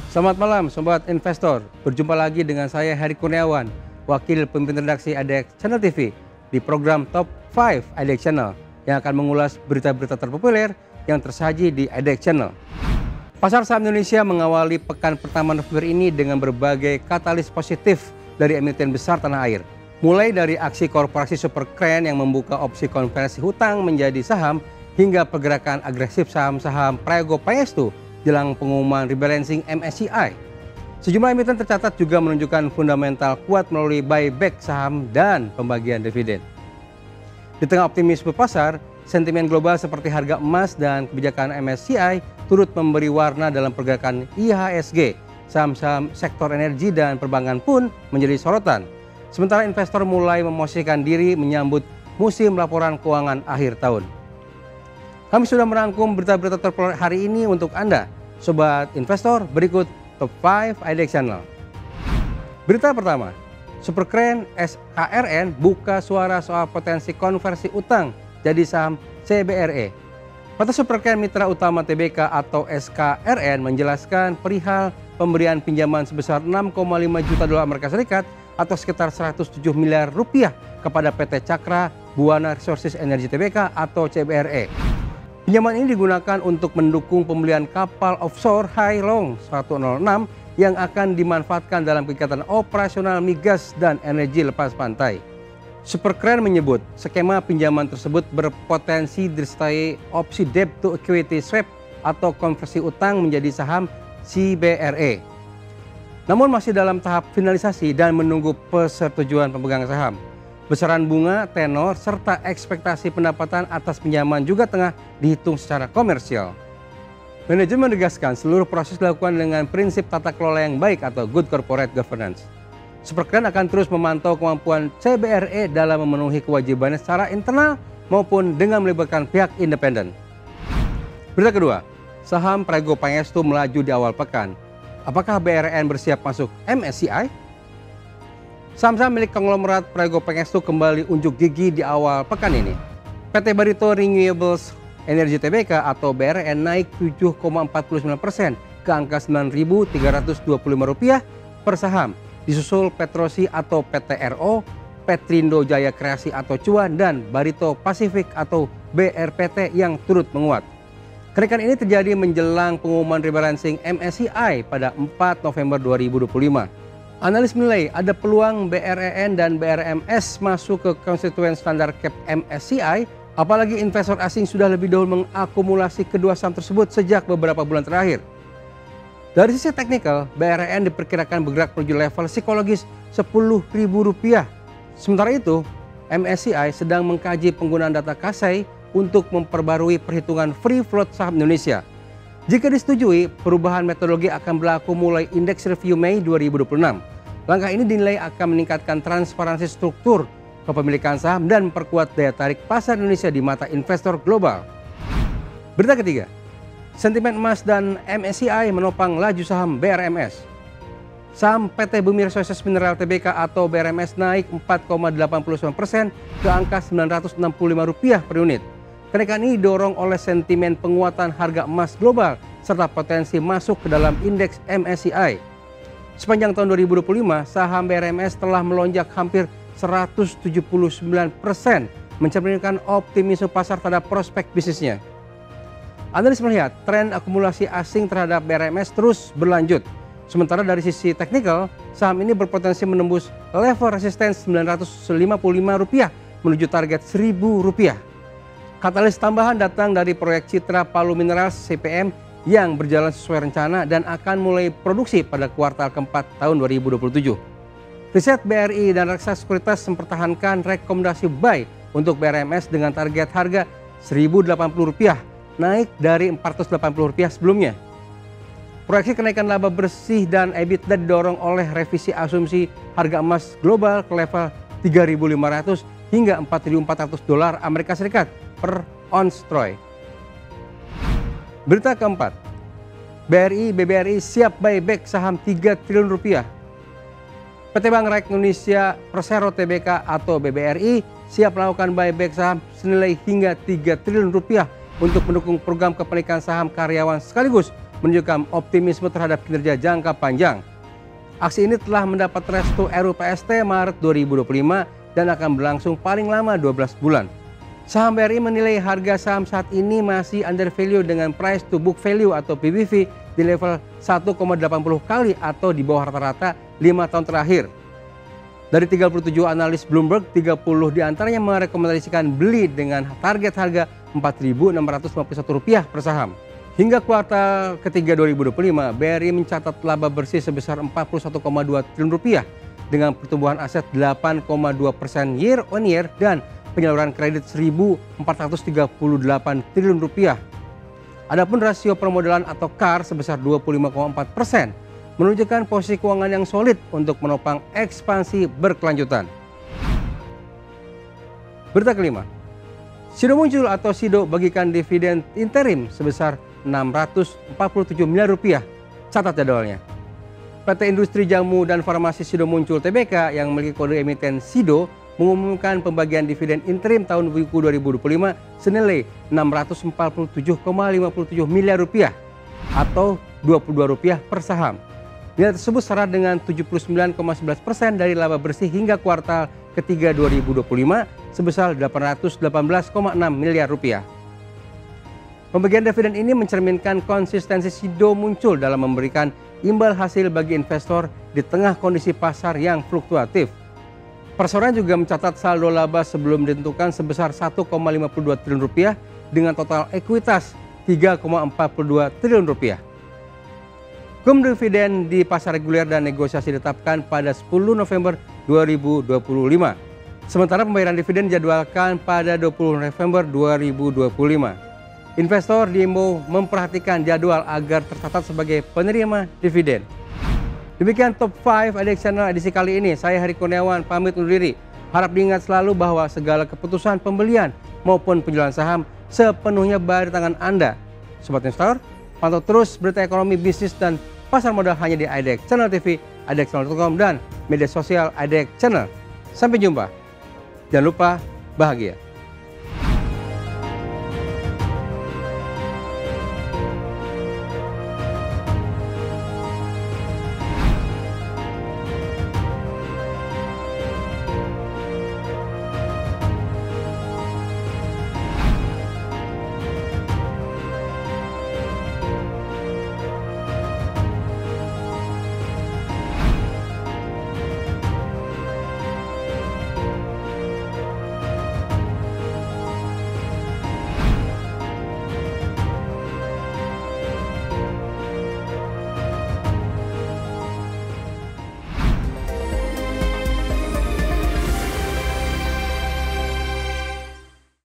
Selamat malam Sobat Investor, berjumpa lagi dengan saya Heri Kurniawan, Wakil Pemimpin Redaksi IDX Channel TV di program Top 5 IDX Channel yang akan mengulas berita-berita terpopuler yang tersaji di IDX Channel. Pasar saham Indonesia mengawali pekan pertama November ini dengan berbagai katalis positif dari emiten besar tanah air. Mulai dari aksi korporasi Superkren yang membuka opsi konversi hutang menjadi saham hingga pergerakan agresif saham-saham Prego Pangestu jelang pengumuman rebalancing MSCI. Sejumlah emiten tercatat juga menunjukkan fundamental kuat melalui buyback saham dan pembagian dividen. Di tengah optimisme pasar, sentimen global seperti harga emas dan kebijakan MSCI turut memberi warna dalam pergerakan IHSG. Saham-saham sektor energi dan perbankan pun menjadi sorotan. Sementara investor mulai memosisikan diri menyambut musim laporan keuangan akhir tahun. Kami sudah merangkum berita-berita terpopuler hari ini untuk Anda, Sobat Investor. Berikut Top 5 IDX Channel. Berita pertama, Superkren SKRN buka suara soal potensi konversi utang jadi saham CBRE. PT Superkren Mitra Utama Tbk atau SKRN menjelaskan perihal pemberian pinjaman sebesar 6,5 juta dolar Amerika Serikat atau sekitar 107 miliar rupiah kepada PT Cakra Buana Resources Energy Tbk atau CBRE. Pinjaman ini digunakan untuk mendukung pembelian kapal offshore Hai Long 106 yang akan dimanfaatkan dalam kegiatan operasional migas dan energi lepas pantai. Superkren menyebut skema pinjaman tersebut berpotensi disertai opsi debt to equity swap atau konversi utang menjadi saham CBRE. Namun masih dalam tahap finalisasi dan menunggu persetujuan pemegang saham. Besaran bunga, tenor, serta ekspektasi pendapatan atas pinjaman juga tengah dihitung secara komersial. Manajemen menegaskan seluruh proses dilakukan dengan prinsip tata kelola yang baik atau good corporate governance. Superkren akan terus memantau kemampuan CBRE dalam memenuhi kewajibannya secara internal maupun dengan melibatkan pihak independen. Berita kedua, saham Prego Pangestu melaju di awal pekan. Apakah BRN bersiap masuk MSCI? Saham-saham milik konglomerat Prego Pangestu kembali unjuk gigi di awal pekan ini. PT Barito Renewables Energy Tbk atau BRN naik 7,49% ke angka Rp9.325 per saham. Disusul Petrosi atau PTRO, Petrindo Jaya Kreasi atau Cuan, dan Barito Pacific atau BRPT yang turut menguat. Kenaikan ini terjadi menjelang pengumuman rebalancing MSCI pada 4 November 2025. Analis menilai ada peluang BREN dan BRMS masuk ke konstituen standar cap MSCI, apalagi investor asing sudah lebih dahulu mengakumulasi kedua saham tersebut sejak beberapa bulan terakhir. Dari sisi teknikal, BREN diperkirakan bergerak menuju level psikologis Rp10.000. Sementara itu, MSCI sedang mengkaji penggunaan data Kasai untuk memperbarui perhitungan free float saham Indonesia. Jika disetujui, perubahan metodologi akan berlaku mulai indeks review Mei 2026. Langkah ini dinilai akan meningkatkan transparansi struktur kepemilikan saham dan memperkuat daya tarik pasar Indonesia di mata investor global. Berita ketiga, sentimen emas dan MSCI menopang laju saham BRMS. Saham PT Bumi Resources Mineral Tbk atau BRMS naik 4,89% ke angka Rp965 per unit. Kenaikan ini didorong oleh sentimen penguatan harga emas global serta potensi masuk ke dalam indeks MSCI. Sepanjang tahun 2025, saham BRMS telah melonjak hampir 179%, mencerminkan optimisme pasar terhadap prospek bisnisnya. Analis melihat tren akumulasi asing terhadap BRMS terus berlanjut. Sementara dari sisi teknikal, saham ini berpotensi menembus level resisten Rp955 menuju target Rp1.000. Katalis tambahan datang dari proyek Citra Palu Minerals CPM yang berjalan sesuai rencana dan akan mulai produksi pada kuartal keempat tahun 2027. Riset BRI dan Reksa Sekuritas mempertahankan rekomendasi buy untuk BRMS dengan target harga Rp1.080, naik dari Rp480 sebelumnya. Proyeksi kenaikan laba bersih dan EBITDA didorong oleh revisi asumsi harga emas global ke level 3.500 hingga $4.400 Amerika Serikat per ons troy. Berita keempat, BRI siap buyback saham Rp3 triliun. PT Bank Rakyat Indonesia Persero Tbk atau BBRI siap melakukan buyback saham senilai hingga Rp3 triliun untuk mendukung program kepemilikan saham karyawan sekaligus menunjukkan optimisme terhadap kinerja jangka panjang. Aksi ini telah mendapat restu RUPST Maret 2025 dan akan berlangsung paling lama 12 bulan. Saham BRI menilai harga saham saat ini masih under value dengan price to book value atau PBV di level 1,80 kali atau di bawah rata-rata 5 tahun terakhir. Dari 37 analis Bloomberg, 30 diantaranya merekomendasikan beli dengan target harga Rp4.651 per saham. Hingga kuartal ketiga 2025, BRI mencatat laba bersih sebesar Rp41,2 triliun dengan pertumbuhan aset 8,2% year on year dan penyaluran kredit Rp1.438 triliun. Adapun rasio permodalan atau CAR sebesar 25,4%, menunjukkan posisi keuangan yang solid untuk menopang ekspansi berkelanjutan. Berita kelima, Sido muncul atau Sido bagikan dividen interim sebesar Rp647 miliar. Catat jadwalnya. PT Industri Jamu dan Farmasi Sido Muncul Tbk yang memiliki kode emiten Sido mengumumkan pembagian dividen interim tahun buku 2025 senilai Rp647,57 miliar atau Rp22 per saham. Nilai tersebut setara dengan 79,11% dari laba bersih hingga kuartal ketiga 2025 sebesar Rp818,6 miliar. Pembagian dividen ini mencerminkan konsistensi Sido Muncul dalam memberikan imbal hasil bagi investor di tengah kondisi pasar yang fluktuatif. Perseroan juga mencatat saldo laba sebelum ditentukan sebesar Rp1,52 triliun dengan total ekuitas Rp3,42 triliun. Dividen di pasar reguler dan negosiasi ditetapkan pada 10 November 2025. Sementara pembayaran dividen dijadwalkan pada 20 November 2025. Investor diimbau memperhatikan jadwal agar tercatat sebagai penerima dividen. Demikian Top 5 IDX Channel edisi kali ini. Saya Heri Kurniawan pamit undur diri. Harap diingat selalu bahwa segala keputusan pembelian maupun penjualan saham sepenuhnya berada di tangan Anda. Sobat Investor, pantau terus berita ekonomi, bisnis, dan pasar modal hanya di IDX Channel TV, idxchannel.com, dan media sosial IDX Channel. Sampai jumpa. Jangan lupa bahagia.